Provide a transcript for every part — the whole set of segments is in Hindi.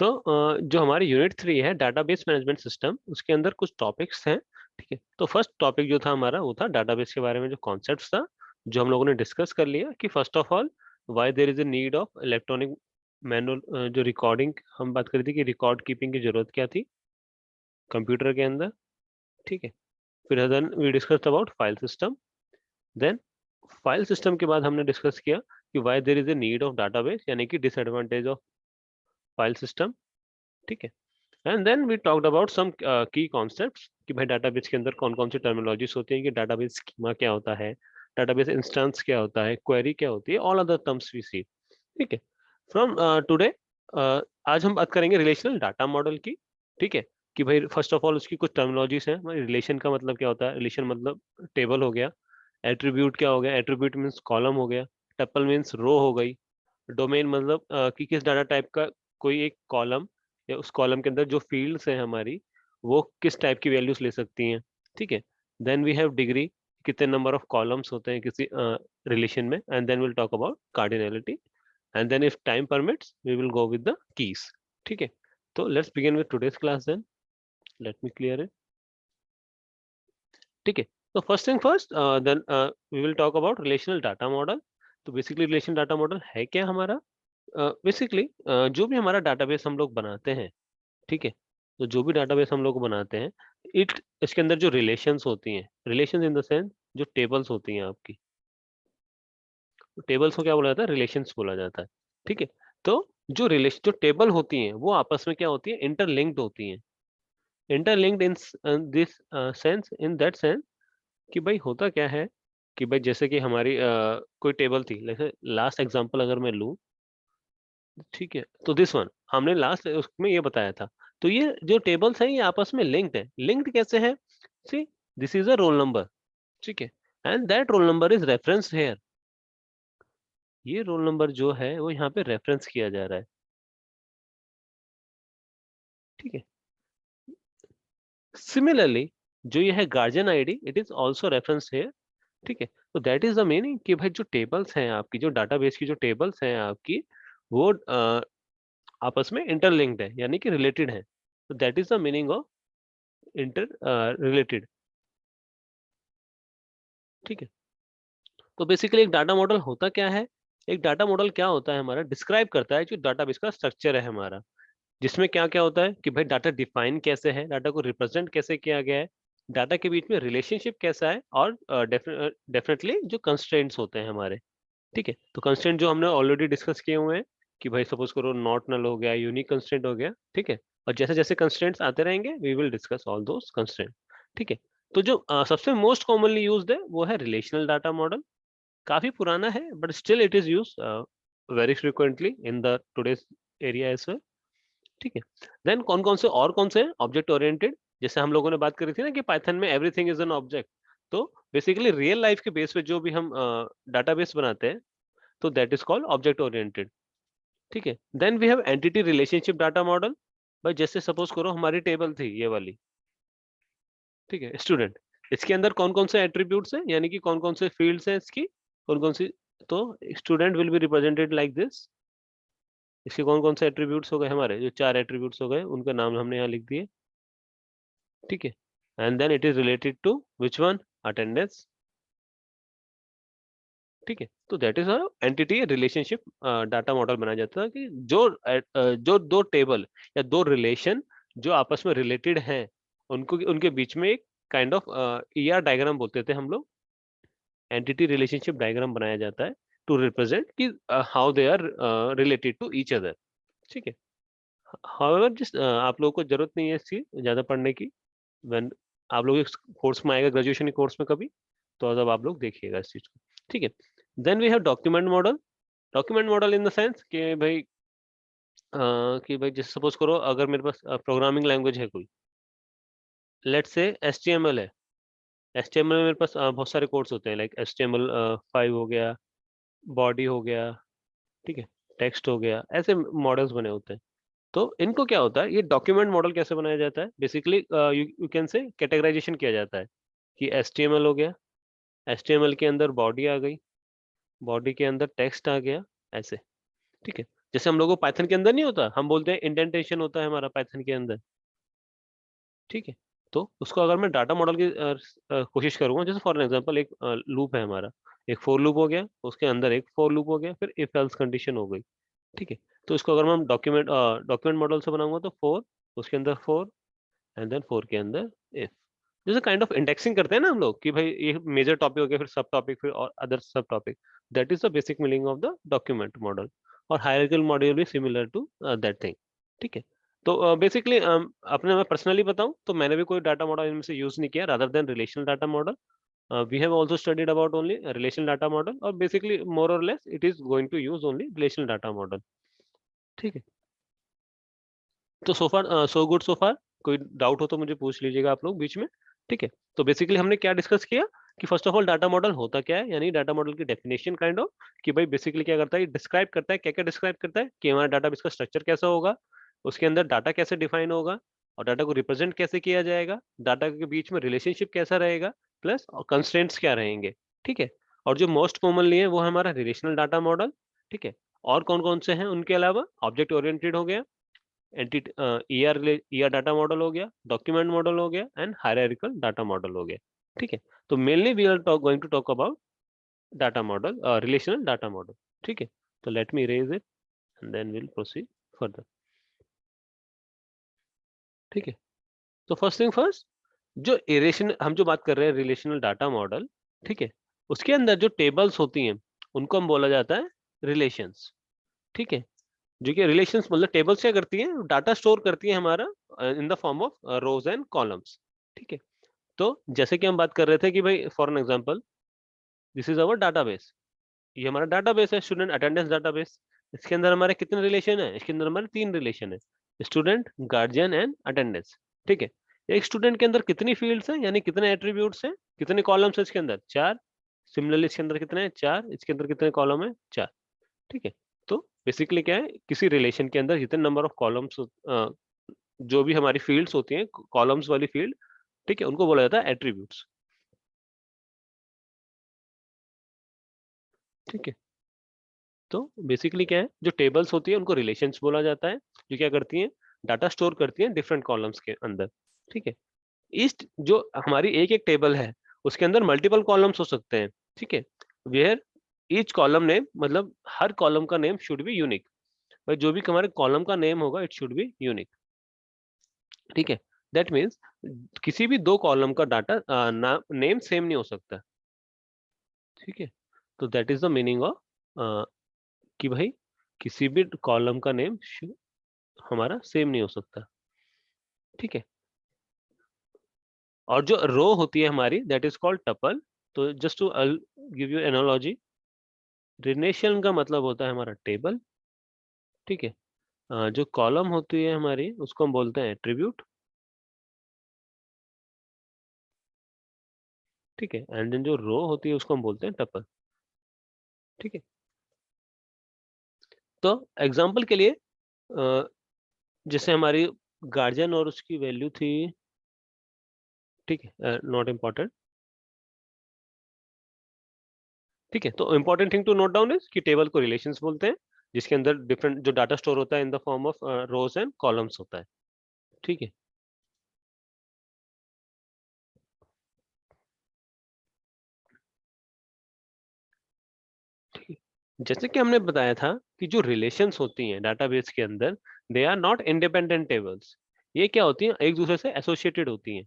तो जो हमारी यूनिट 3 है डाटाबेस मैनेजमेंट सिस्टम, उसके अंदर कुछ टॉपिक्स हैं। ठीक है, तो फर्स्ट टॉपिक जो था हमारा वो था डाटाबेस के बारे में, जो कॉन्सेप्ट्स था जो हम लोगों ने डिस्कस कर लिया कि first of all why there is a need of electronic manual, जो रिकॉर्डिंग हम बात करी थी कि रिकॉर्ड कीपिंग की जरूरत क्या थी कंप्यूटर के अंदर। ठीक है, फिर then we discussed about file system. Then file system के बाद हमने डिस्कस किया कि why there is a need of database, यानी कि डिसएडवांटेज ऑफ फाइल सिस्टम। ठीक है, and then we talked about some key concepts कि भाई डाटाबेस के अंदर कौन कौन सी टर्मिनोलॉजीज होती हैं, कि डाटाबेस स्कीमा क्या होता है, डाटाबेस इंस्टेंस क्या होता है, क्वेरी क्या होती है, ऑल अदर टर्म्स वी सी। ठीक है, फ्रॉम टुडे आज हम बात करेंगे रिलेशनल डाटा मॉडल की। ठीक है, कि भाई फर्स्ट ऑफ ऑल उसकी कुछ टर्मिनोलॉजीज हैं। रिलेशन का मतलब क्या होता है, रिलेशन मतलब टेबल हो गया। एट्रीब्यूट क्या हो गया, एट्रीब्यूट मीन्स कॉलम हो गया। टपल मीन्स रो हो गई। डोमेन मतलब कि किस डाटा टाइप का कोई एक कॉलम या उस कॉलम के अंदर जो फील्ड्स हैं हमारी, वो किस टाइप की वैल्यूज ले सकती हैं। ठीक है, देन वी हैव डिग्री, कितने नंबर ऑफ कॉलम्स होते हैं किसी रिलेशन में, and then will talk about cardinality, and then if time permits we will go with the keys. ठीक है, तो let's begin with today's class then, let me clear it. ठीक है, तो first thing first, then we will talk about relational data model. तो बेसिकली रिलेशनल डाटा मॉडल है क्या हमारा? बेसिकली जो भी हमारा डाटाबेस हम लोग बनाते हैं, ठीक है, तो जो भी डाटाबेस हम लोग बनाते हैं, इट इसके अंदर जो रिलेशंस होती हैं, रिलेशंस इन द सेंस जो टेबल्स होती हैं आपकी, टेबल्स को क्या बोला जाता है, रिलेशंस बोला जाता है। ठीक है, तो जो टेबल होती हैं वो आपस में क्या होती है, इंटरलिंक्ड होती हैं। Interlinked in this sense, in that sense कि भाई होता क्या है कि भाई जैसे कि हमारी कोई टेबल थी, जैसे लास्ट एग्जांपल अगर मैं लूं, ठीक है, तो दिस वन हमने लास्ट उसमें ये बताया था। तो ये जो टेबल्स हैं ये आपस में लिंक्ड है। लिंक्ड कैसे है? See, this is a roll number. ठीक है, and that roll number is reference here. ये रोल नंबर जो है वो यहाँ पे रेफरेंस किया जा रहा है। ठीक है, सिमिलरली जो ये है guardian ID, it is also reference here. ठीक है, तो दैट इज द मीनिंग कि भाई जो टेबल्स हैं आपकी, जो डाटाबेस की जो टेबल्स हैं आपकी, वो आपस में इंटरलिंक्ड है, यानी कि रिलेटेड है। तो that is the meaning of inter related. ठीक है, तो बेसिकली एक डाटा मॉडल होता क्या है? एक डाटा मॉडल क्या होता है हमारा, डिस्क्राइब करता है जो डाटाबेस का स्ट्रक्चर है हमारा, जिसमें क्या क्या होता है कि भाई डाटा डिफाइन कैसे है, डाटा को रिप्रेजेंट कैसे किया गया है, डाटा के बीच में रिलेशनशिप कैसा है, और डेफिनेटली जो कंस्ट्रेंट्स होते हैं हमारे। ठीक है, तो कंस्ट्रेंट जो हमने ऑलरेडी डिस्कस किए हुए हैं कि भाई सपोज करो नॉट नल हो गया, यूनिक कंस्ट्रेंट हो गया। ठीक है, और जैसे जैसे कंस्ट्रेंट्स आते रहेंगे we will discuss all those constraint. ठीक है, तो जो सबसे मोस्ट कॉमनली यूज्ड है वो है रिलेशनल डाटा मॉडल। काफी पुराना है but still it is use very frequently in the today's area as well. ठीक है, देन कौन से ऑब्जेक्ट ओरिएंटेड, जैसे हम लोगों ने बात करी थी ना कि पाइथन में एवरीथिंग इज एन ऑब्जेक्ट। तो बेसिकली रियल लाइफ के बेस पे जो भी हम डाटाबेस बनाते हैं, तो that is called object oriented. ठीक है, then we have entity relationship data model. भाई जैसे सपोज करो हमारी टेबल थी ये वाली, ठीक है, स्टूडेंट, इसके अंदर कौन कौन से एट्रीब्यूट्स हैं, यानी कि कौन कौन से फील्ड्स हैं इसकी, कौन कौन सी। तो student will be represented like this. इसके कौन कौन से एट्रीब्यूट्स हो गए, हमारे जो 4 एट्रीब्यूट्स हो गए उनका नाम हमने यहाँ लिख दिए। ठीक है, and then it is related to which one, attendance. ठीक है, तो that is entity relationship data model बनाया जाता है कि जो दो टेबल या दो रिलेशन जो आपस में रिलेटेड हैं, उनको उनके बीच में एक काइंड ऑफ ईआर डायग्राम बोलते थे हम लोग, एंटिटी रिलेशनशिप डायग्राम बनाया जाता है टू रिप्रेजेंट कि how they are related to each other. ठीक है, हाउएवर जिस आप लोगों को जरूरत नहीं है इसकी ज्यादा पढ़ने की, व्हेन आप लोग इस कोर्स में आएगा, ग्रेजुएशन के कोर्स में कभी, तो तब आप लोग देखिएगा इस चीज को। ठीक है, then we have document model. Document model in the sense कि भाई जैसे सपोज करो अगर मेरे पास प्रोग्रामिंग लैंग्वेज है कोई, लेट्स से एचटीएमएल है। एचटीएमएल में मेरे पास बहुत सारे कोड्स होते हैं, लाइक एचटीएमएल 5 हो गया, बॉडी हो गया, ठीक है, टेक्स्ट हो गया, ऐसे मॉडल्स बने होते हैं। तो इनको क्या होता है, ये डॉक्यूमेंट मॉडल कैसे बनाया जाता है, basically you can say categorization किया जाता है कि एचटीएमएल हो गया, एचटीएमएल के अंदर बॉडी आ गई, बॉडी के अंदर टेक्स्ट आ गया, ऐसे। ठीक है, जैसे हम लोगों को पाइथन के अंदर नहीं होता, हम बोलते हैं इंडेंटेशन होता है हमारा पाइथन के अंदर, ठीक है। तो उसको अगर मैं डाटा मॉडल की कोशिश करूंगा, जैसे फॉर एग्जांपल एक लूप है हमारा, एक फॉर लूप हो गया, उसके अंदर एक फॉर लूप हो गया, फिर इफ एल्स कंडीशन हो गई, ठीक है। तो इसको अगर मैं डॉक्यूमेंट मॉडल से बनाऊंगा तो फोर, उसके अंदर फोर, एंड देन फोर के अंदर इफ, जैसे काइंड ऑफ इंडेक्सिंग करते हैं ना हम लोग कि भाई ये मेजर टॉपिक हो गया, फिर सब टॉपिक, फिर और अदर सब topic. That is the basic meaning of the document model. और हायरार्किकल मॉडल भी सिमिलर टू दैट थिंग, ठीक है। तो बेसिकली अपने मैं पर्सनली बताऊं तो मैंने भी कोई डाटा मॉडल इनमें से यूज नहीं किया rather than relational data model. We have also studied about only relational data model, और बेसिकली मोर और less it is going to use only relational data model, ठीक है। तो सो फार सो गुड सो फार। कोई डाउट हो तो मुझे पूछ लीजिएगा आप लोग बीच में, ठीक है। तो बेसिकली हमने क्या डिस्कस किया कि first of all data model होता क्या है, यानी डाटा मॉडल की डेफिनेशन काइंड ऑफ, कि भाई बेसिकली क्या करता है, डिस्क्राइब करता है, क्या क्या डिस्क्राइब करता है कि हमारा डाटाबेस का स्ट्रक्चर कैसा होगा, उसके अंदर डाटा कैसे डिफाइन होगा, और डाटा को रिप्रेजेंट कैसे किया जाएगा, डाटा के बीच में रिलेशनशिप कैसा रहेगा, प्लस कंस्ट्रेंट्स क्या रहेंगे, ठीक है। और जो मोस्ट कॉमनली है वो है हमारा रिलेशनल डाटा मॉडल, ठीक है। और कौन कौन से हैं उनके अलावा, ऑब्जेक्ट ओरिएंटेड हो गया, एंटिटी ईआर डाटा मॉडल हो गया, डॉक्यूमेंट मॉडल हो गया, एंड हायरार्किकल डाटा मॉडल हो गया, ठीक है। तो mainly we are going to talk about data model, relational data model, ठीक है। तो let me erase it and then will proceed further, ठीक है। तो फर्स्ट थिंग फर्स्ट, जो इरेशन हम जो बात कर रहे हैं रिलेशनल डाटा मॉडल, ठीक है, उसके अंदर जो टेबल्स होती हैं उनको हम बोला जाता है रिलेशंस, ठीक है। जो कि रिलेशंस मतलब टेबल्स क्या करती है, डाटा स्टोर करती है हमारा in the form of rose and columns, ठीक है। तो जैसे कि हम बात कर रहे थे कि भाई for an example, this is our database, ये हमारा डाटाबेस है, स्टूडेंट अटेंडेंस डाटाबेस। इसके अंदर हमारे कितने रिलेशन है, इसके अंदर हमारे तीन रिलेशन है, स्टूडेंट, गार्जियन एंड अटेंडेंस, ठीक है। एक स्टूडेंट के अंदर कितनी फील्ड्स हैं, यानी कितने एट्रीब्यूट्स हैं, कितने कॉलम्स है इसके अंदर, चार। सिमिलरली इसके अंदर कितने हैं, चार, इसके अंदर कितने कॉलम है, चार, ठीक है। तो बेसिकली क्या है, किसी रिलेशन के अंदर जितने नंबर ऑफ कॉलम्स, जो भी हमारी फील्ड्स होती हैं, कॉलम्स वाली फील्ड, ठीक है, उनको बोला जाता है एट्रीब्यूट्स, ठीक है। तो बेसिकली क्या है, जो टेबल्स होती है उनको रिलेशंस बोला जाता है, जो क्या करती हैं, डाटा स्टोर करती हैं डिफरेंट कॉलम्स के अंदर, ठीक है। इस जो हमारी एक एक टेबल है उसके अंदर मल्टीपल कॉलम्स हो सकते हैं, ठीक है। वेयर ईच कॉलम नेम, मतलब हर कॉलम का नेम शुड बी यूनिक, भाई जो भी हमारे कॉलम का नेम होगा इट शुड बी यूनिक, ठीक है। दैट मीन्स किसी भी दो कॉलम का डाटा नेम सेम नहीं हो सकता, ठीक है। तो that is the meaning of कि भाई किसी भी कॉलम का नेम हमारा सेम नहीं हो सकता, ठीक है। और जो रो होती है हमारी दैट इज कॉल्ड टपल। तो just to give you analogy, relation का मतलब होता है हमारा टेबल, ठीक है। जो कॉलम होती है हमारी उसको हम बोलते हैं एट्रीब्यूट, ठीक है। एंड देन जो रो होती है उसको हम बोलते हैं टपल, ठीक है। तो एग्जांपल के लिए जैसे हमारी गार्जियन और उसकी वैल्यू थी, ठीक है, नॉट इम्पोर्टेंट, ठीक है। तो important thing to note down is कि टेबल को रिलेशंस बोलते हैं, जिसके अंदर डिफरेंट जो डाटा स्टोर होता है in the form of rose and columns होता है, ठीक है, ठीक है। जैसे कि हमने बताया था कि जो रिलेशंस होती हैं डाटाबेस के अंदर, they are not independent tables, ये क्या होती हैं, एक दूसरे से एसोसिएटेड होती हैं।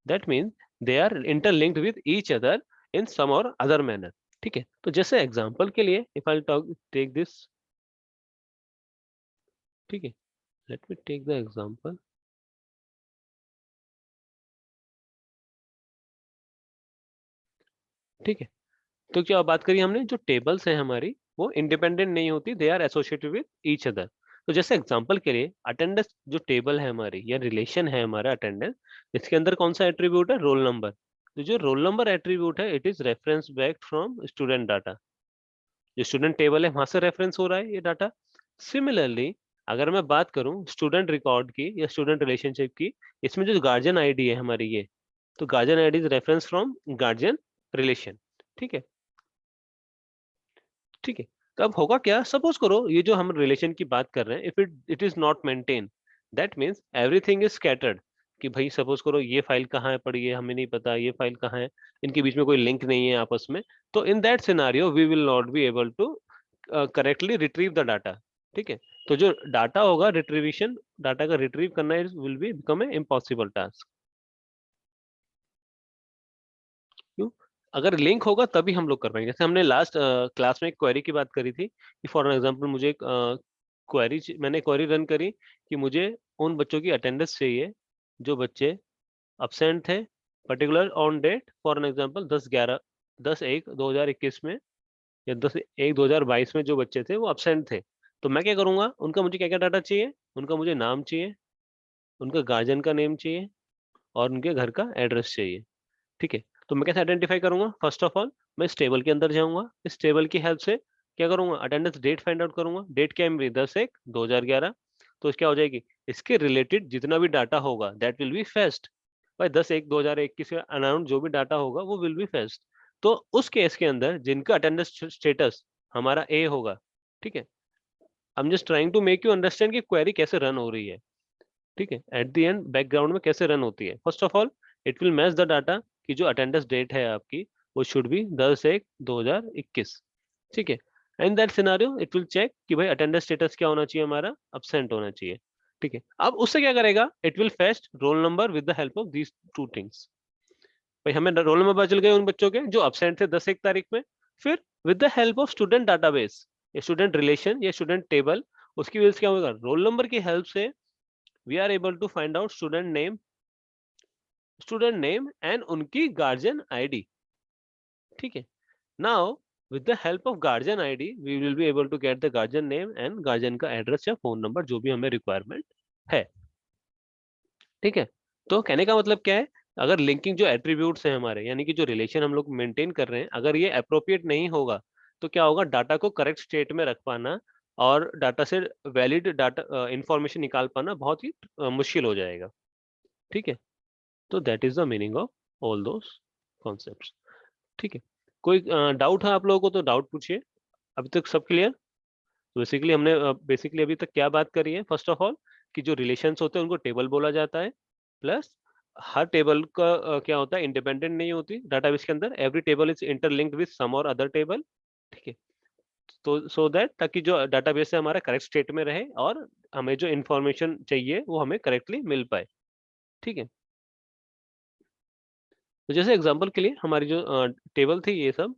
That means they are interlinked with each other in some और अदर मैनर, ठीक है। तो जैसे एग्जांपल के लिए if I talk take this, ठीक है, let me take the example, ठीक है। तो क्या बात करी हमने, जो टेबल्स हैं हमारी वो इंडिपेंडेंट नहीं होती, they are associated with each other. तो जैसे एग्जांपल के लिए अटेंडेंस जो टेबल है हमारी या रिलेशन है हमारा अटेंडेंस, इसके अंदर कौन सा एट्रीब्यूट है, रोल नंबर। तो जो रोल नंबर एट्रीब्यूट है it is reference back from student data, जो स्टूडेंट टेबल है वहां से रेफरेंस हो रहा है ये डाटा। सिमिलरली अगर मैं बात करूं स्टूडेंट रिकॉर्ड की या स्टूडेंट रिलेशनशिप की, इसमें जो गार्जियन आईडी है हमारी ये, तो guardian ID is reference from guardian relation, ठीक है, ठीक है। तब होगा क्या, सपोज करो ये जो हम रिलेशन की बात कर रहे हैं, if it is not maintain, that means everything is scattered. कि भाई सपोज करो ये फाइल कहाँ है पड़ी है, हमें नहीं पता ये फाइल कहाँ है, इनके बीच में कोई लिंक नहीं है आपस में। तो in that scenario we will not be able to correctly retrieve the data. ठीक है, तो जो डाटा होगा, रिट्रीविशन, डाटा का रिट्रीव करना will be become a impossible task. क्यों? अगर लिंक होगा तभी हम लोग कर पाएंगे। जैसे हमने लास्ट क्लास में एक क्वेरी की बात करी थी कि फॉर एग्जांपल मुझे एक मैंने क्वेरी रन करी कि मुझे उन बच्चों की अटेंडेंस चाहिए जो बच्चे अब्सेंट थे particular on date, for an example 10/1/2021 में, या 10/1/2022 में जो बच्चे थे वो अब्सेंट थे। तो मैं क्या करूंगा, उनका मुझे क्या क्या डाटा चाहिए, उनका मुझे नाम चाहिए, उनका गार्जियन का नेम चाहिए, और उनके घर का एड्रेस चाहिए। ठीक है, तो मैं कैसे आइडेंटिफाई करूंगा, फर्स्ट ऑफ ऑल मैं इस टेबल के अंदर जाऊंगा, इस टेबल की हेल्प से क्या करूंगा, अटेंडेंस डेट फाइंड आउट करूंगा। डेट क्या है मेरी, 10/1/2011। तो इसकी क्या हो जाएगी, इसके रिलेटेड जितना भी डाटा होगा दैट विल बी फेस्ट भाई 10/1/2021 के अराउंड, जो भी डाटा होगा वो विल बी फेस्ट। तो उस केस के अंदर जिनका अटेंडेंस स्टेटस हमारा ए होगा, ठीक है, I am just trying to make you understand कि क्वेरी कैसे रन हो रही है। ठीक है, एट द एंड बैकग्राउंड में कैसे रन होती है। First of all it will match the data कि जो अटेंडेंस डेट है आपकी वो शुड बी 10/1/2021। ठीक है, in that scenario it will check कि भाई अटेंडेंस स्टेटस क्या होना चाहिए, हमारा अब्सेंट होना चाहिए। ठीक है, अब उससे क्या करेगा, it will fetch roll number with the help of these two things. भाई हमें रोल नंबर पता चल गए उन बच्चों के जो अब्सेंट थे 10/1 तारीख में। फिर with the help of student database या स्टूडेंट रिलेशन या स्टूडेंट टेबल, उसकी वजह से क्या होगा, रोल नंबर की हेल्प से we are able to find out student name and उनकी गार्जियन आईडी। ठीक है, now with the help of guardian ID we will be able to get the guardian name and guardian का एड्रेस या फोन नंबर, जो भी हमें रिक्वायरमेंट है। ठीक है, तो कहने का मतलब क्या है, अगर लिंकिंग जो एट्रीब्यूट्स हैं हमारे, यानी कि जो रिलेशन हम लोग मेंटेन कर रहे हैं, अगर ये अप्रोप्रिएट नहीं होगा तो क्या होगा, डाटा को करेक्ट स्टेट में रख पाना और डाटा से वैलिड डाटा इंफॉर्मेशन निकाल पाना बहुत ही मुश्किल हो जाएगा। ठीक है, तो that is the meaning of all those concepts. ठीक है, कोई डाउट है आप लोगों को तो डाउट पूछिए। अभी तक सब क्लियर? तो बेसिकली हमने बेसिकली अभी तक क्या बात करी है, फर्स्ट ऑफ ऑल कि जो रिलेशंस होते हैं उनको टेबल बोला जाता है। प्लस हर टेबल का क्या होता है, इंडिपेंडेंट नहीं होती डाटाबेस के अंदर, every table is interlinked with some और अदर टेबल। ठीक है, तो सो दैट ताकि जो डाटाबेस है हमारा करेक्ट स्टेट में रहे और हमें जो इन्फॉर्मेशन चाहिए वो हमें करेक्टली मिल पाए। ठीक है, तो जैसे एग्जांपल के लिए हमारी जो टेबल थी ये सब,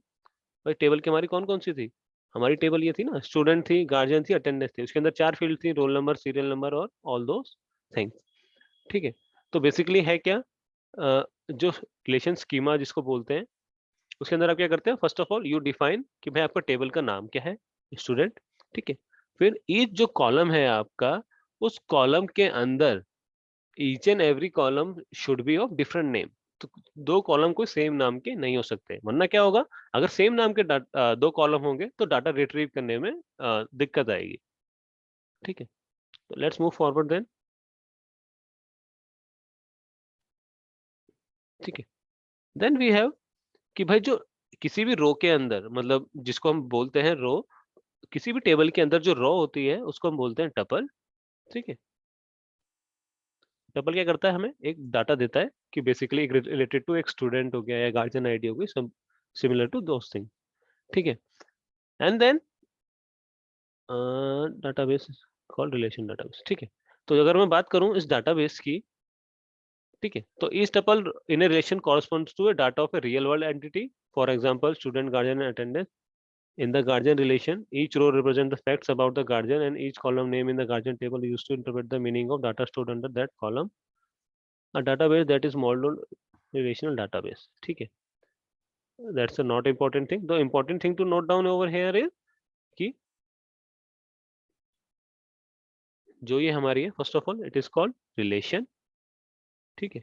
भाई टेबल की हमारी कौन कौन सी थी, हमारी टेबल ये थी ना, स्टूडेंट थी, गार्जियन थी, अटेंडेंस थी। उसके अंदर 4 फील्ड थी, रोल नंबर, सीरियल नंबर और ऑल दोस थिंग्स। ठीक है, तो बेसिकली है क्या, जो रिलेशन स्कीमा जिसको बोलते हैं, उसके अंदर आप क्या करते हैं, first of all you define कि भाई आपका टेबल का नाम क्या है, स्टूडेंट। ठीक है, फिर ईच जो कॉलम है आपका, उस कॉलम के अंदर each and every column should be of different name. तो दो कॉलम कोई सेम नाम के नहीं हो सकते, वरना क्या होगा, अगर सेम नाम के दो कॉलम होंगे तो डाटा रिट्रीव करने में दिक्कत आएगी। ठीक है, तो लेट्स मूव फॉरवर्ड देन। ठीक है, देन वी हैव कि भाई जो किसी भी रो के अंदर, मतलब जिसको हम बोलते हैं रो, किसी भी टेबल के अंदर जो रो होती है उसको हम बोलते हैं टपल। ठीक है, टपल क्या करता है, हमें एक डाटा देता है कि बेसिकली रिलेटेड टू एक स्टूडेंट हो गया या गार्जियन आईडी हो गई, सब सिमिलर टू दोस थिंग। ठीक है, and then database called relation database. ठीक है, तो अगर मैं बात करूं इस डाटाबेस की, ठीक है, तो each tuple in a relation corresponds to a data of a real world entity, for example student, guardian and attendance. In the guardian relation, each row represents the facts about the guardian and each column name in the guardian table is used to interpret the meaning of data stored under that column. A database that is modeled on relational database. ठीक है, that's a not important thing. The important thing to note down over here is कि जो ये हमारी है, first of all it is called relation. ठीक है,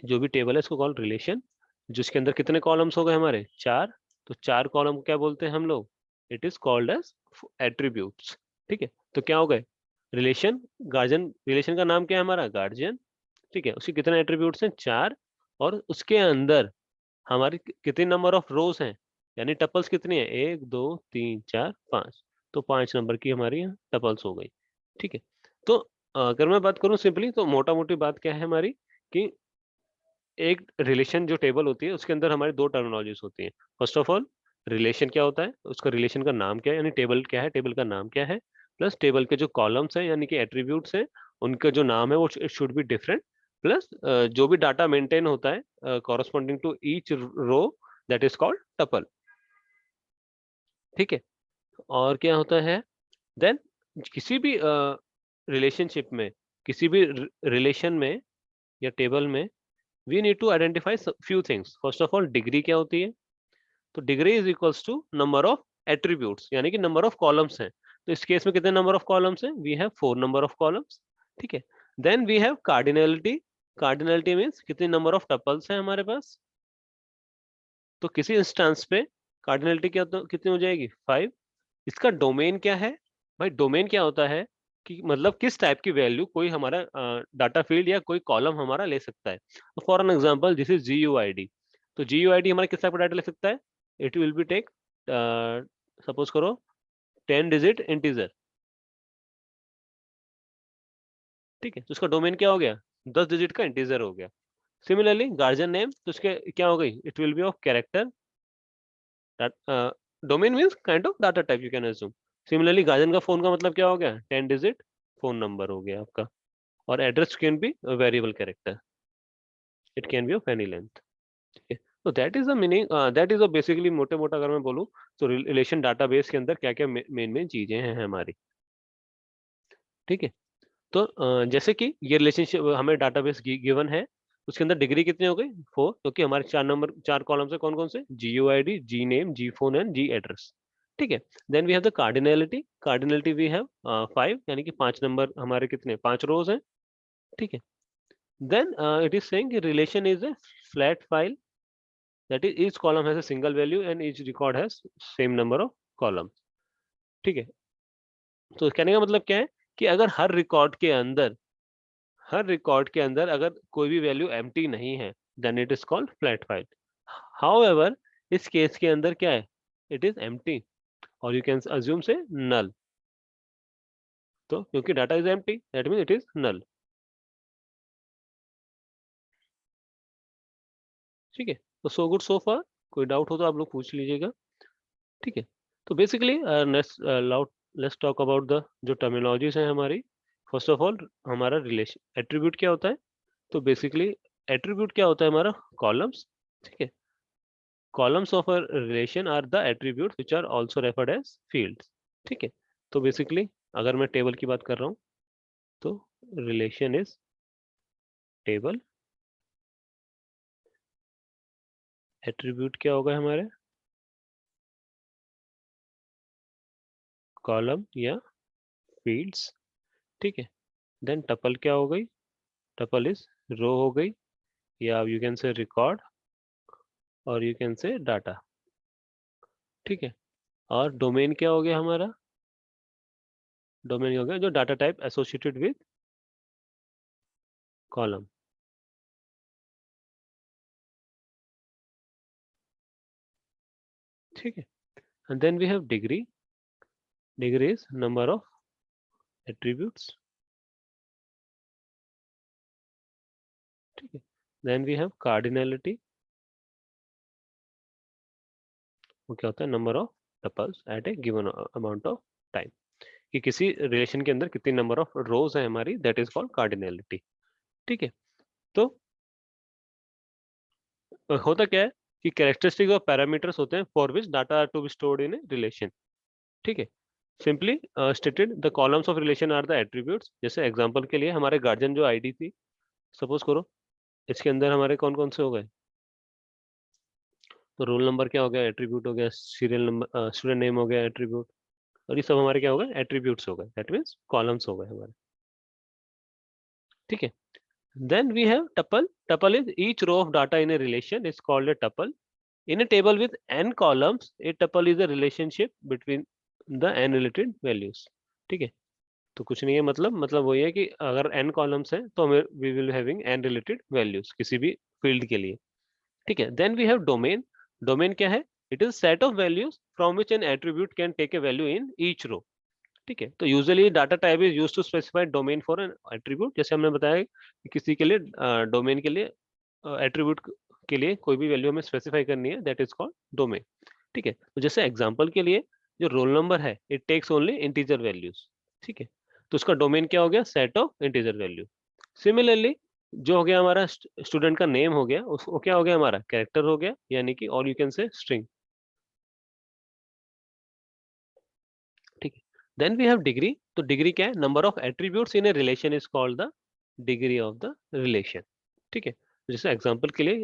जो भी टेबल है इसको कॉल्ड रिलेशन, जिसके अंदर कितने कॉलम्स हो गए हमारे, 4। तो 4 कॉलम को क्या बोलते हैं हम लोग, it is called as attributes. ठीक है, तो क्या हो गए, रिलेशन गार्जियन, रिलेशन का नाम क्या है हमारा, गार्जियन। ठीक है, उसके कितने एट्रीब्यूट्स हैं, 4। और उसके अंदर हमारी कितने नंबर ऑफ रोज हैं, यानी टपल्स कितनी है, 1 2 3 4 5, तो 5 नंबर की हमारी यहाँ टपल्स हो गई। ठीक है, तो अगर मैं बात करूं सिंपली, तो मोटा मोटी बात क्या है हमारी, कि एक रिलेशन जो टेबल होती है उसके अंदर हमारी दो टर्मिनोलॉजीज होती हैं। फर्स्ट ऑफ ऑल, रिलेशन क्या होता है, उसका रिलेशन का नाम क्या है, यानी टेबल क्या है, टेबल का नाम क्या है, प्लस टेबल के जो कॉलम्स हैं यानी कि एट्रीब्यूट्स हैं, उनका जो नाम है वो शुड बी डिफरेंट, प्लस जो भी डाटा मेंटेन होता है corresponding to each row, that is called tuple. ठीक है, और क्या होता है देन, किसी भी रिलेशनशिप में, किसी भी रिलेशन में या टेबल में, we need to identify few things. First of all, degree क्या होती है, तो degree is equals to number of attributes, यानी कि नंबर ऑफ कॉलम्स हैं। तो इस केस में कितने नंबर ऑफ कॉलम्स हैं, we have 4 number of columns. ठीक है, then we have cardinality. Cardinality means कितने नंबर ऑफ टपल्स हैं हमारे पास, तो किसी इंस्टेंस पे कार्डिनलिटी क्या कितनी हो जाएगी, 5। इसका डोमेन क्या है, भाई डोमेन क्या होता है कि मतलब किस टाइप की वैल्यू कोई हमारा डाटा फील्ड या कोई कॉलम हमारा ले सकता है। तो for an example, this is GUID। तो GUID हमारा किस टाइप का डाटा ले सकता है, it will be take, suppose करो 10 डिजिट इंटीजर। ठीक है, तो उसका डोमेन क्या हो गया, 10 डिजिट का इंटीजर हो गया। सिमिलरली गार्जियन नेम, तो उसके क्या हो गई, it will be of character. Domain means kind of data type you can assume. Similarly guardian का फोन का मतलब क्या हो गया, 10 डिजिट फोन नंबर हो गया आपका। और address can be variable character, it can B of any length. ठीक है, तो that is the meaning, that is the basically, मोटे मोटा अगर मैं बोलूँ तो रिलेशन डाटाबेस के अंदर क्या क्या मेन मेन चीजें हैं हमारी। ठीक है, तो जैसे कि ये रिलेशनशिप हमें डाटाबेस गिवन है, उसके अंदर डिग्री कितनी हो गई, 4, क्योंकि हमारे 4 कॉलम्स है, कौन कौन से, GUID, G name, G phone and G address. ठीक है, then we have the cardinality. Cardinality we have 5, यानी कि 5 नंबर हमारे कितने, 5 रोज हैं। ठीक है, then it is saying relation is a flat file, that is each column has a single value and each record has same number of columns। ठीक है, तो कहने का मतलब क्या है कि अगर हर रिकॉर्ड के अंदर अगर कोई भी वैल्यू एम्प्टी नहीं है, then it is called flat file. However, इस केस के अंदर क्या है, इट इज एम्प्टी, और you can assume say null. तो क्योंकि data is empty, that mean it is null. ठीक है, तो सो गुड सो फार, कोई डाउट हो तो आप लोग पूछ लीजिएगा। ठीक है, तो basically let's talk about the जो टर्मिनोलॉजीज हैं हमारी। फर्स्ट ऑफ ऑल, हमारा रिलेशन एट्रीब्यूट क्या होता है, तो बेसिकली एट्रीब्यूट क्या होता है हमारा, कॉलम्स। ठीक है, columns of a relation are the attributes which are also referred as fields. ठीक है, तो बेसिकली अगर मैं टेबल की बात कर रहा हूँ, तो रिलेशन इज टेबल, एट्रीब्यूट क्या होगा हमारे, कॉलम या फील्ड्स। ठीक है, देन टपल क्या हो गई, टपल इज रो हो गई, या यू कैन से रिकॉर्ड, और यू कैन से डाटा। ठीक है, और डोमेन क्या हो गया हमारा, डोमेन हो गया जो data type associated with column. ठीक है, and then we have degree. Degree is number of attributes. ठीक है, देन वी हैव कार्डिनलिटी। वो क्या होता है, number of tuples at a given amount of time, कि किसी रिलेशन के अंदर कितनी नंबर ऑफ रोज है हमारी, दैट इज कॉल्ड कार्डिनलिटी। ठीक है, तो होता क्या है कि कैरेक्टरिस्टिक और पैरामीटर्स होते हैं for which data are to be stored in a relation. ठीक है, simply stated the columns of relation are the attributes. जैसे एग्जांपल के लिए हमारे गार्जियन जो आईडी थी, सपोज करो इसके अंदर हमारे कौन कौन से हो गए, तो रोल नंबर क्या हो गया, एट्रीब्यूट हो गया, सीरियल नंबर, स्टूडेंट नेम हो गया एट्रीब्यूट, और ये सब हमारे क्या हो गए, एट्रीब्यूट्स हो गए, दैट मीन्स कॉलम्स हो गए हमारे। ठीक है, then we have tuple. Tuple is each row of data in a relation is called a tuple. In a table with n columns, a tuple is a relationship between the n related values। ठीक है, तो कुछ नहीं है, मतलब वही है कि अगर n कॉलम्स हैं तो हमें we will having n related values किसी भी फील्ड के लिए। ठीक है, then we have domain. Domain क्या है, it is set of values from which an attribute can take a value in each row. ठीक है, तो usually data type is used to specify domain for an attribute. जैसे हमने बताया कि किसी के लिए डोमेन के लिए एट्रीब्यूट के लिए कोई भी वैल्यू हमें स्पेसिफाई करनी है, दैट इज कॉल्ड डोमेन। ठीक है, तो जैसे एग्जांपल के लिए जो रोल नंबर है it takes only integer values. ठीक है, तो उसका डोमेन क्या हो गया, set of integer value. Similarly जो हो गया हमारा स्टूडेंट का नेम हो गया, उसको क्या हो गया, हमारा कैरेक्टर हो गया, यानी कि और यू कैन से स्ट्रिंग। ठीक है, देन वी हैव डिग्री। तो डिग्री क्या है, number of attributes in a relation is called the degree of the relation. ठीक है, जैसे एग्जांपल के लिए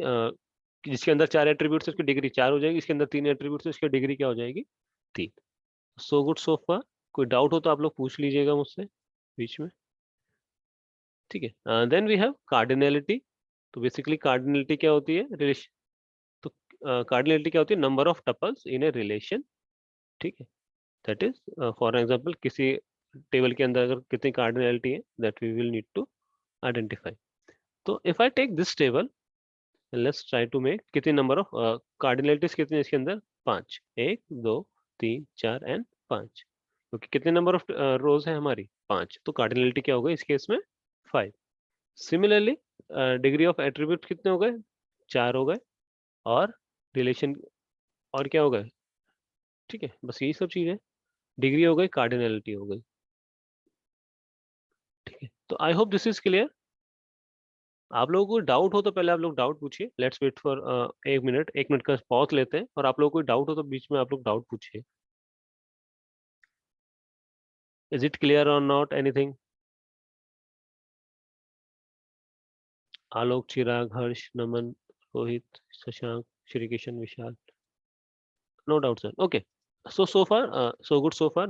कि जिसके अंदर 4 एट्रीब्यूट्स है उसकी डिग्री 4 हो जाएगी, इसके अंदर 3 एट्रीब्यूट्स है उसकी डिग्री क्या हो जाएगी, 3। सो गुड सो फार। कोई डाउट हो तो आप लोग पूछ लीजिएगा मुझसे बीच में। ठीक है, देन वी हैव कार्डिनलिटी। तो बेसिकली कार्डिनलिटी क्या होती है, रिलेशन। तो कार्डिनलिटी क्या होती है, number of tuples in a relation. ठीक है, दैट इज फॉर एग्जांपल किसी टेबल के अंदर अगर कितनी कार्डिनलिटी है that we will need to identify. तो if I take this table, let's try to make कितनी नंबर ऑफ कार्डिनलिटीज कितनी है इसके अंदर, 5। 1 2 3 4 एंड 5, क्योंकि कितने नंबर ऑफ रोज है हमारी, 5, तो कार्डिनलिटी क्या होगा इस केस में, 5। सिमिलरली डिग्री ऑफ एट्रीब्यूट कितने हो गए, 4 हो गए, और रिलेशन और क्या हो गए। ठीक है, बस यही सब चीज है, डिग्री हो गई, कार्डिनलिटी हो गई। ठीक है, तो I hope this is clear. आप लोगों को डाउट हो तो पहले आप लोग डाउट पूछिए, let's wait for 1 minute, 1 minute का पॉज लेते हैं, और आप लोगों को डाउट हो तो बीच में आप लोग डाउट पूछिए। इज इट क्लियर और not anything. Alok, Chirag, Harsh, Naman, Rohit, Shashank, Shri Kishan, Vishal, no doubt sir, okay. So far so good so far.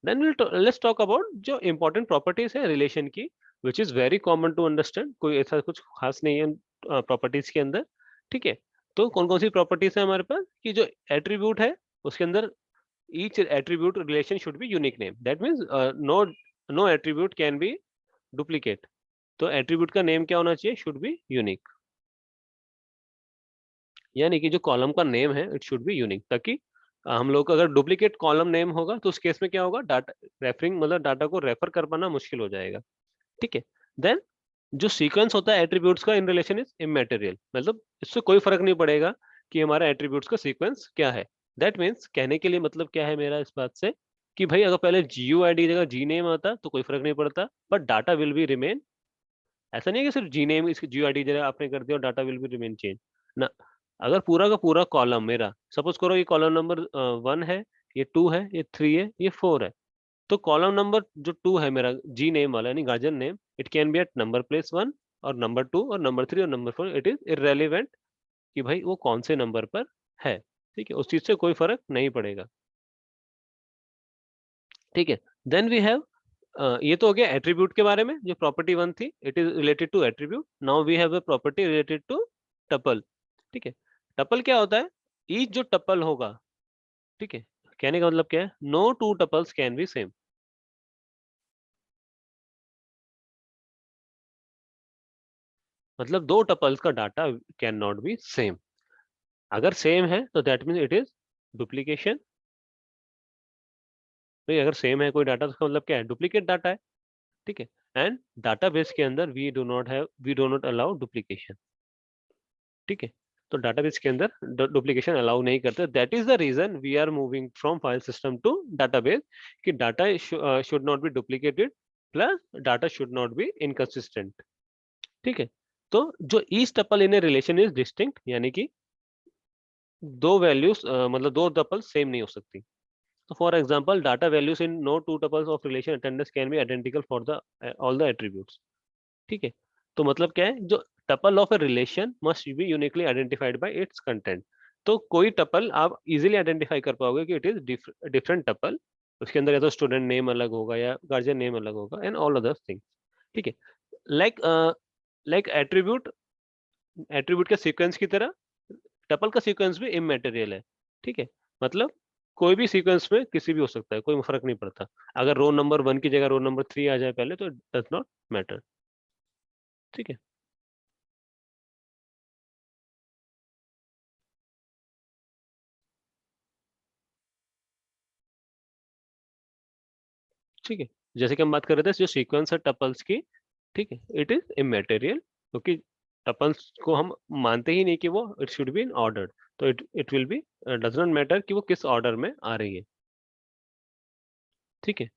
Then let's talk about जो इंपॉर्टेंट प्रॉपर्टीज है रिलेशन की, which is very common to understand, कोई ऐसा कुछ खास नहीं है प्रॉपर्टीज के अंदर। ठीक है, तो कौन कौन सी प्रॉपर्टीज है हमारे पास, कि जो एट्रीब्यूट है उसके अंदर each attribute relation should be unique name, that means no attribute can be duplicate। तो एट्रीब्यूट का नेम क्या होना चाहिए, शुड बी यूनिक, यानी कि जो कॉलम का नेम है इट शुड बी यूनिक, ताकि हम लोग का अगर डुप्लीकेट कॉलम नेम होगा तो उस केस में क्या होगा, डाटा रेफरिंग मतलब डाटा को रेफर कर पाना मुश्किल हो जाएगा। ठीक है, देन जो सीक्वेंस होता है एट्रीब्यूट्स का इन रिलेशन इज इमेटेरियल, मतलब इससे कोई फर्क नहीं पड़ेगा कि हमारा एट्रीब्यूट्स का सीक्वेंस क्या है। दैट मीन्स कहने के लिए मतलब क्या है मेरा इस बात से, कि भाई अगर पहले GUID जगह जी नेम आता तो कोई फर्क नहीं पड़ता, but data will be remain. ऐसा नहीं है कि सिर्फ जी नेम इसकी GUID जगह आपने कर दिया और data will be remain change ना। अगर पूरा का पूरा कॉलम मेरा, सपोज करो ये कॉलम नंबर 1 है, ये 2 है, ये 3 है, ये 4 है, तो कॉलम नंबर जो 2 है मेरा जी नेम वाला यानी guardian name, it can be at number place 1 और नंबर 2 और नंबर 3 और नंबर 4, इट इज इररेलेवेंट कि भाई वो कौन से नंबर पर है। ठीक है, उस चीज से कोई फर्क नहीं पड़ेगा। ठीक है, देन वी हैव ये तो हो गया एट्रीब्यूट के बारे में, जो प्रॉपर्टी 1 थी it is related to attribute. Now we have a property related to tuple. ठीक है, टपल क्या होता है, ईच जो टपल होगा, ठीक है, कहने का मतलब क्या है, no two tuples can be same, मतलब दो टपल्स का data can not be same. अगर सेम है तो that means it is duplication. भाई अगर सेम है कोई डाटा तो उसका मतलब क्या है, डुप्लीकेट डाटा है। ठीक है, एंड डाटाबेस के अंदर we do not allow duplication. ठीक है, तो डाटाबेस के अंदर डुप्लीकेशन अलाउ नहीं करते, that is the reason we are moving from file system to database, कि data should not be duplicated, plus data should not be inconsistent. ठीक है, तो जो each tuple in a relation is distinct, यानी कि दो वैल्यूज मतलब दो टपल सेम नहीं हो सकती। तो for example data values in no two tuples of relation attendance can be identical for the all the attributes. ठीक है, तो मतलब क्या है, जो tuple of a relation must be uniquely identified by its content. तो कोई टपल आप इजीली आइडेंटिफाई कर पाओगे कि इट इज डिफरेंट टपल, उसके अंदर या तो स्टूडेंट नेम अलग होगा या गार्जियन नेम अलग होगा एंड ऑल अदर थिंग्स। ठीक है, लाइक लाइक एट्रीब्यूट, एट्रीब्यूट के सीक्वेंस की तरह टपल का सीक्वेंस भी इमैटेरियल है। ठीक है, मतलब कोई भी सीक्वेंस में किसी भी हो सकता है, कोई फर्क नहीं पड़ता। अगर रो नंबर 1 की जगह रो नंबर 3 आ जाए पहले तो डज नॉट मैटर। ठीक है, ठीक है, जैसे कि हम बात कर रहे थे जो सीक्वेंस है टपल्स की, ठीक है, इट इज इमैटेरियल, क्योंकि टपल्स को हम मानते ही नहीं कि वो it should be in order, तो it will be does not matter कि वो किस ऑर्डर में आ रही है। ठीक है,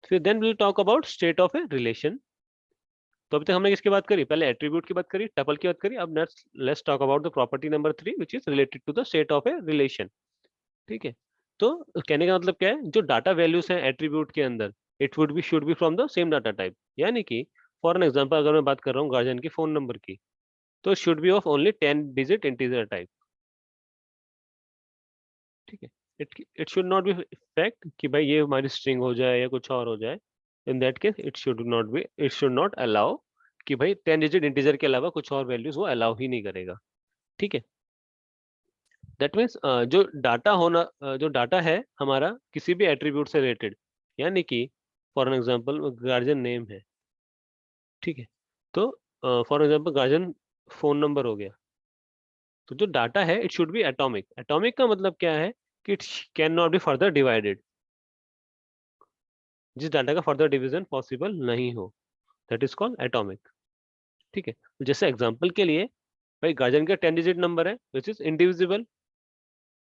फिर then will talk about state of a relation. तो अभी तक हमने किसकी बात करी, पहले एट्रीब्यूट की बात करी, टपल की बात करी, अब next let's talk about the property number 3 which is related to the state of a relation. ठीक है, तो कहने का मतलब क्या है, जो डाटा वैल्यूज हैं एट्रीब्यूट के अंदर, it would be should be from the same data type, यानी कि फॉर एन एग्जांपल अगर मैं बात कर रहा हूँ गार्जियन की फोन नंबर की, तो should be of only 10 digit integer type. ठीक है, it it should not B fact कि भाई ये हमारी स्ट्रिंग हो जाए या कुछ और हो जाए। इन that case it should not allow कि भाई 10 डिजिट इंटीजर के अलावा कुछ और वैल्यूज वो अलाउ ही नहीं करेगा। ठीक है, दैट मीन्स जो डाटा है हमारा किसी भी एट्रीब्यूट से रिलेटेड, यानी कि for an example guardian name है। ठीक है, तो for example guardian phone number हो गया, तो जो डाटा है it should be atomic. Atomic का मतलब क्या है कि it can not be further divided, जिस डाटा का फर्दर डिवीजन पॉसिबल नहीं हो, दैट इज कॉल्ड एटॉमिक। ठीक है, तो जैसे एग्जांपल के लिए भाई गार्जियन का 10 डिजिट नंबर है विच इज इंडिविजिबल,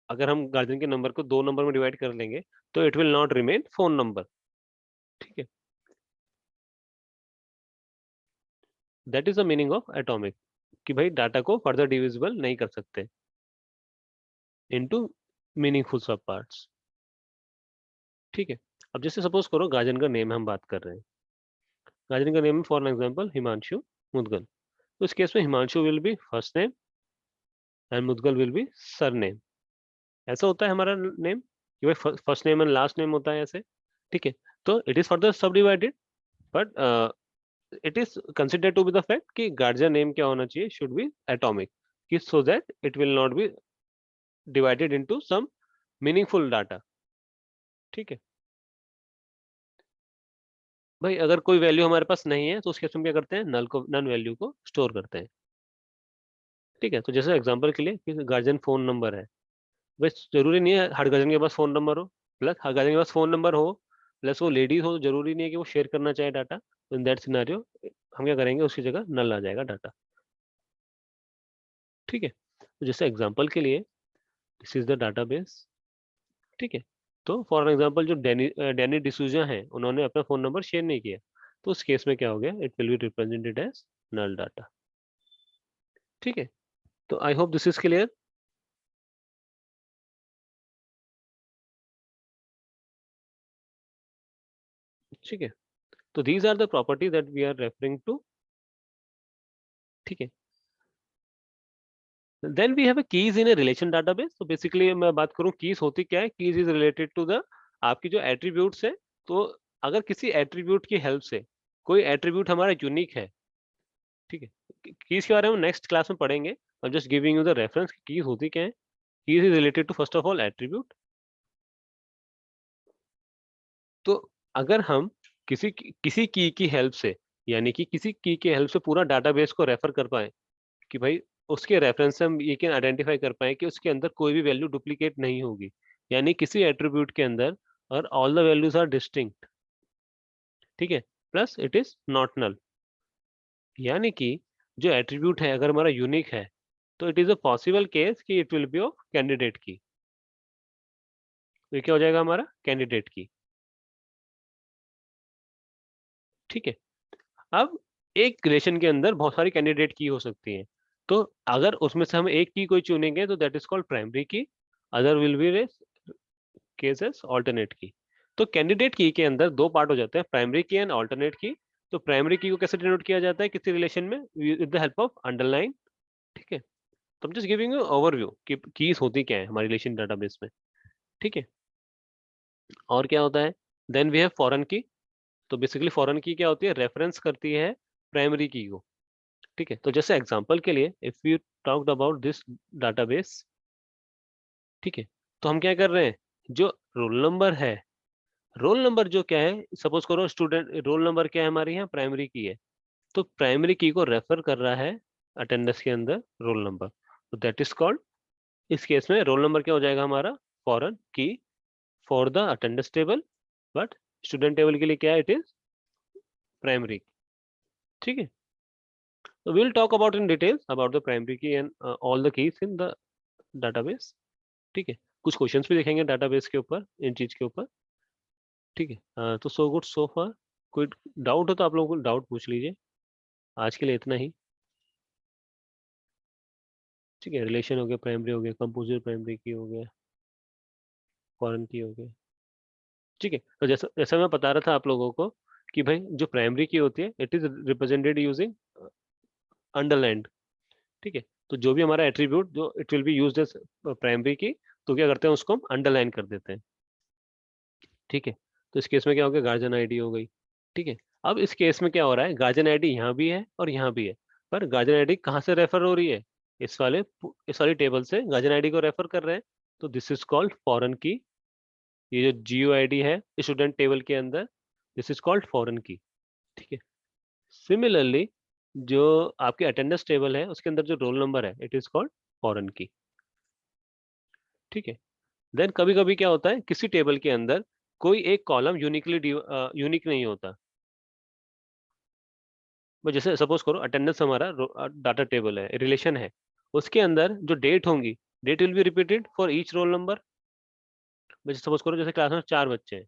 अगर हम गार्जियन के नंबर को दो नंबर में डिवाइड कर लेंगे तो it will not remain phone number. ठीक है, that is the meaning of atomic, कि भाई डाटा को फर्दर डिविजिबल नहीं कर सकते इनटू मीनिंगफुल सब पार्ट्स। ठीक है, अब जैसे सपोज करो गार्जियन का नेम हम बात कर रहे हैं, गार्जियन का name for example Himanshu Mudgal, तो इस केस में Himanshu will be first name and Mudgal will be surname. ऐसा होता है हमारा नेम कि भाई first name and last name होता है ऐसे। ठीक है, तो it is further sub divided, but it is consider to be the fact कि गार्जियन नेम क्या होना चाहिए, शुड बी एटॉमिक, कि so that it will not B divided into some meaningful data. ठीक है, भाई अगर कोई वैल्यू हमारे पास नहीं है तो उस केस में क्या करते हैं, नन वैल्यू को स्टोर करते हैं। ठीक है, तो जैसे एग्जांपल के लिए गार्जियन फोन नंबर है, बस जरूरी नहीं है हर गार्जियन के पास फोन नंबर हो, प्लस हर गार्जियन के पास फोन नंबर हो प्लस वो लेडीज हो, तो जरूरी नहीं है कि वो शेयर करना चाहे डाटा। इन दैट सिनेरियो हम क्या करेंगे, उसकी जगह नल आ जाएगा डाटा। ठीक है, तो जैसे एग्जांपल के लिए दिस इज द डाटाबेस। ठीक है, तो फॉर एग्जांपल जो डैनी डिसूजा है उन्होंने अपना फोन नंबर शेयर नहीं किया, तो उस केस में क्या हो गया, it will be represented as null data. ठीक है, तो I hope this is clear. ठीक है, तो these are the property that we are referring to. ठीक है, then we have a keys in a relation database. तो बेसिकली मैं बात करूं कीज होती क्या है, keys is related to the आपकी जो एट्रीब्यूट्स है। तो अगर किसी एट्रीब्यूट की हेल्प से कोई एट्रीब्यूट हमारा यूनिक है, ठीक है, कीज के बारे में नेक्स्ट क्लास में पढ़ेंगे। I am just giving you the reference, keys होती क्या है। Keys is related to first of all attribute. तो अगर हम किसी की हेल्प से, यानी कि किसी की हेल्प से पूरा डाटाबेस को रेफर कर पाए, कि भाई उसके रेफरेंस से हम ये कैन आइडेंटिफाई कर पाए कि उसके अंदर कोई भी वैल्यू डुप्लीकेट नहीं होगी, यानी किसी एट्रीब्यूट के अंदर और all the values are distinct. ठीक है, plus it is not null, यानी कि जो एट्रीब्यूट है अगर हमारा यूनिक है, तो it is a possible case कि it will be of candidate key. तो ये क्या हो जाएगा हमारा कैंडिडेट की। ठीक है, अब एक रिलेशन के अंदर बहुत सारी कैंडिडेट की हो सकती हैं, तो अगर उसमें से हम एक की कोई चुनेंगे तो दैट इज कॉल्ड प्राइमरी की, other will be cases alternate की। तो कैंडिडेट की के अंदर दो पार्ट हो जाते हैं, प्राइमरी की एंड ऑल्टरनेट की। तो प्राइमरी की को कैसे डिनोट किया जाता है किसी रिलेशन में, with the help of underline. ठीक है, तो जस्ट गिविंग यू ओवरव्यू कि कीज होती क्या है हमारी रिलेशन डेटाबेस में। ठीक है, और क्या होता है, देन वी हैव फॉरेन की। तो बेसिकली फॉरेन की क्या होती है, रेफरेंस करती है प्राइमरी की को। ठीक है, तो जैसे एग्जांपल के लिए if you talked about this database, ठीक है, तो हम क्या कर रहे हैं, जो रोल नंबर है, रोल नंबर जो क्या है, सपोज करो स्टूडेंट रोल नंबर क्या है हमारे यहाँ प्राइमरी की है, तो प्राइमरी की को रेफर कर रहा है अटेंडेंस के अंदर रोल नंबर, तो दैट इज कॉल्ड, इस केस में रोल नंबर क्या हो जाएगा हमारा, फॉरेन की for the attendance table, but student table के लिए क्या है, इट इज प्राइमरी। ठीक है, तो will talk about in details about the primary key and all the keys in the database. ठीक है, कुछ क्वेश्चंस भी देखेंगे डाटाबेस के ऊपर, इन चीज के ऊपर। ठीक है, तो सो गुड सो फार। कोई डाउट हो तो आप लोगों को डाउट पूछ लीजिए। आज के लिए इतना ही। ठीक है, रिलेशन हो गया, प्राइमरी हो गया, कंपोजिट प्राइमरी की हो गया, फॉरेन की हो गया। ठीक है, तो जैसा जैसा मैं बता रहा था आप लोगों को कि भाई जो प्राइमरी की होती है it is represented using underlined. ठीक है, तो जो भी हमारा एट्रीब्यूट जो it will be used as primary key, तो क्या करते हैं उसको हम अंडरलाइन कर देते हैं। ठीक है, तो इस केस में क्या हो गया, गार्जियन आईडी हो गई। ठीक है, अब इस केस में क्या हो रहा है, गार्जियन आईडी यहाँ भी है और यहाँ भी है, पर गार्जियन आईडी कहाँ से रेफर हो रही है, इस वाली टेबल से गार्जियन आईडी को रेफर कर रहे हैं, तो दिस इज कॉल्ड फॉरेन की। ये जो जीओ आईडी है स्टूडेंट टेबल के अंदर, दिस इज कॉल्ड फॉरेन की। ठीक है, सिमिलरली जो आपकी अटेंडेंस टेबल है उसके अंदर जो रोल नंबर है इट इज कॉल्ड फॉरेन की। ठीक है, देन कभी कभी क्या होता है, किसी टेबल के अंदर कोई एक कॉलम यूनिक नहीं होता। वो जैसे सपोज करो अटेंडेंस हमारा डाटा टेबल है, रिलेशन है, उसके अंदर जो डेट होंगी, date will be repeated for each roll number. जैसे सपोज करो जैसे क्लास में 4 बच्चे हैं,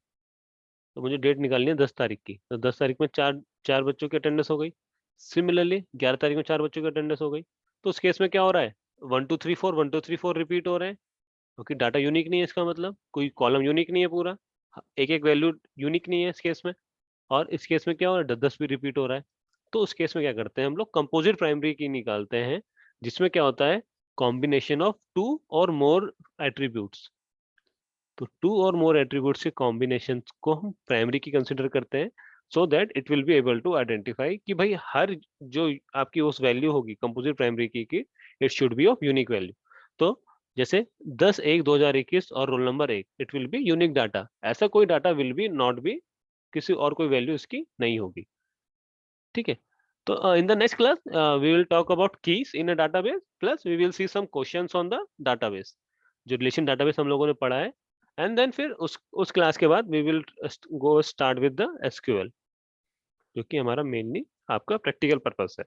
तो मुझे डेट निकालनी है 10 तारीख की, तो 10 तारीख में चार चार बच्चों की अटेंडेंस हो गई। सिमिलरली 11 तारीख में 4 बच्चों की अटेंडेंस हो गई। तो उस केस में क्या हो रहा है, 1 2 3 4 रिपीट हो रहे हैं, क्योंकि डाटा यूनिक नहीं है, इसका मतलब कोई कॉलम यूनिक नहीं है पूरा, एक एक वैल्यू यूनिक नहीं है इस केस में। और इस केस में क्या हो रहा है, 10 10 भी रिपीट हो रहा है। तो उस केस में क्या करते हैं हम लोग, कंपोजिट प्राइमरी की निकालते हैं, जिसमें क्या होता है, कॉम्बिनेशन ऑफ टू और मोर एट्रीब्यूट्स। तो टू और मोर एट्रीब्यूट्स के कॉम्बिनेशन को हम प्राइमरी की कंसिडर करते हैं, so that it will be able to identify कि भाई हर जो आपकी उस वैल्यू होगी composite primary key it should be of unique value. तो जैसे 10 1 2021 और roll number 1, it will be unique data, ऐसा कोई data will be not be, किसी और कोई वैल्यू इसकी नहीं होगी। ठीक है, तो in the next class we will talk about keys in a database, plus we will see some questions on the database, जो रिलेशन डाटाबेस हम लोगों ने पढ़ा है। एंड देन फिर उस क्लास के बाद we will go start with the SQL, जो कि हमारा मेनली आपका प्रैक्टिकल पर्पस है।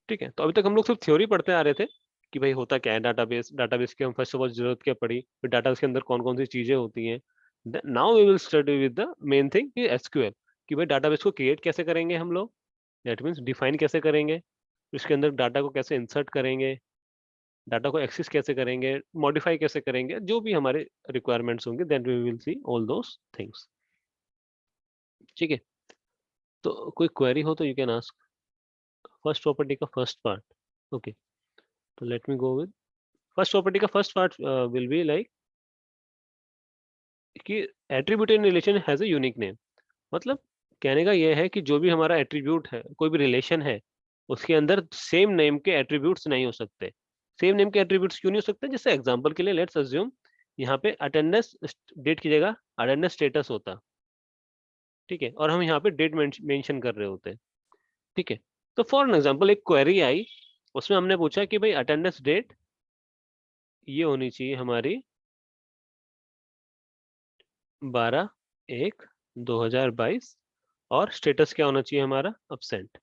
ठीक है, तो अभी तक हम लोग सिर्फ थ्योरी पढ़ते आ रहे थे कि भाई होता क्या है डाटाबेस, डाटाबेस की हम फर्स्ट ऑफ ऑल जरूरत क्या पड़ी, फिर डाटाबेस के अंदर कौन कौन सी चीजें होती हैं। Now we will study with the main thing कि एसक्यूएल, कि भाई डाटाबेस को क्रिएट कैसे करेंगे हम लोग, दैट मीन्स डिफाइन कैसे करेंगे, उसके अंदर डाटा को कैसे इंसर्ट करेंगे, डाटा को एक्सेस कैसे करेंगे, मॉडिफाई कैसे करेंगे, जो भी हमारे रिक्वायरमेंट्स होंगे, then we will see all those things. ठीक है, तो कोई क्वेरी हो तो you can ask. First property का फर्स्ट पार्ट, ओके, तो let me go with first property का first part will be like कि attribute in relation has a unique name. मतलब कहने का यह है कि जो भी हमारा एट्रीब्यूट है, कोई भी रिलेशन है, उसके अंदर सेम नेम के एट्रीब्यूट्स नहीं हो सकते। सेम नेम के एट्रीब्यूट्स क्यों नहीं हो सकते, जैसे एग्जांपल के लिए लेट्स अज्यूम यहाँ पे अटेंडेंस डेट की जगह अटेंडेंस स्टेटस होता। ठीक है, और हम यहाँ पे डेट मेंशन कर रहे होते हैं। ठीक है, तो फॉर एग्जांपल एक क्वेरी आई, उसमें हमने पूछा कि भाई अटेंडेंस डेट ये होनी चाहिए हमारी 12/1/2022, और स्टेटस क्या होना चाहिए हमारा, अब्सेंट।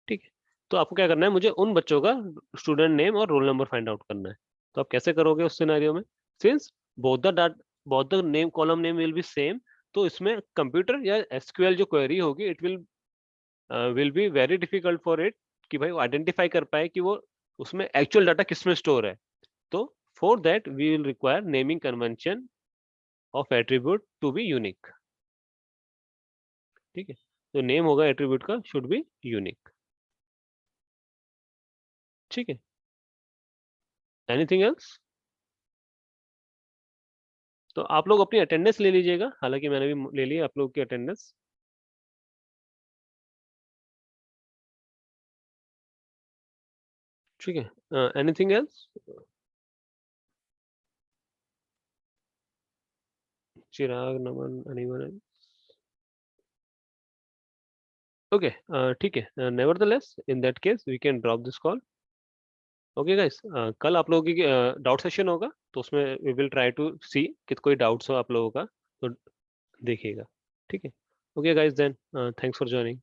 ठीक है, तो आपको क्या करना है, मुझे उन बच्चों का स्टूडेंट नेम और रोल नंबर फाइंड आउट करना है। तो आप कैसे करोगे उस सिनेरियो में, since both the dot both the name column name will be same, तो इसमें कंप्यूटर या एसक्यूएल जो क्वेरी होगी it will be very difficult for it, कि भाई वो आइडेंटिफाई कर पाए कि वो उसमें एक्चुअल डाटा किस में स्टोर है। तो for that we will require naming convention of attribute to be unique. ठीक है, तो नेम होगा एट्रीब्यूट का शुड बी यूनिक। ठीक है, एनीथिंग एल्स। तो आप लोग अपनी अटेंडेंस ले लीजिएगा, हालांकि मैंने भी ले ली आप लोग की अटेंडेंस। ठीक है, anything else, Chirag, Naman, anyone? Okay, ठीक है, nevertheless in that case we can drop this call. Okay guys, कल आप लोगों की डाउट सेशन होगा, तो उसमें we will try to see कि कोई डाउट्स हो आप लोगों का तो देखिएगा, ठीक है। Okay guys, then thanks for joining.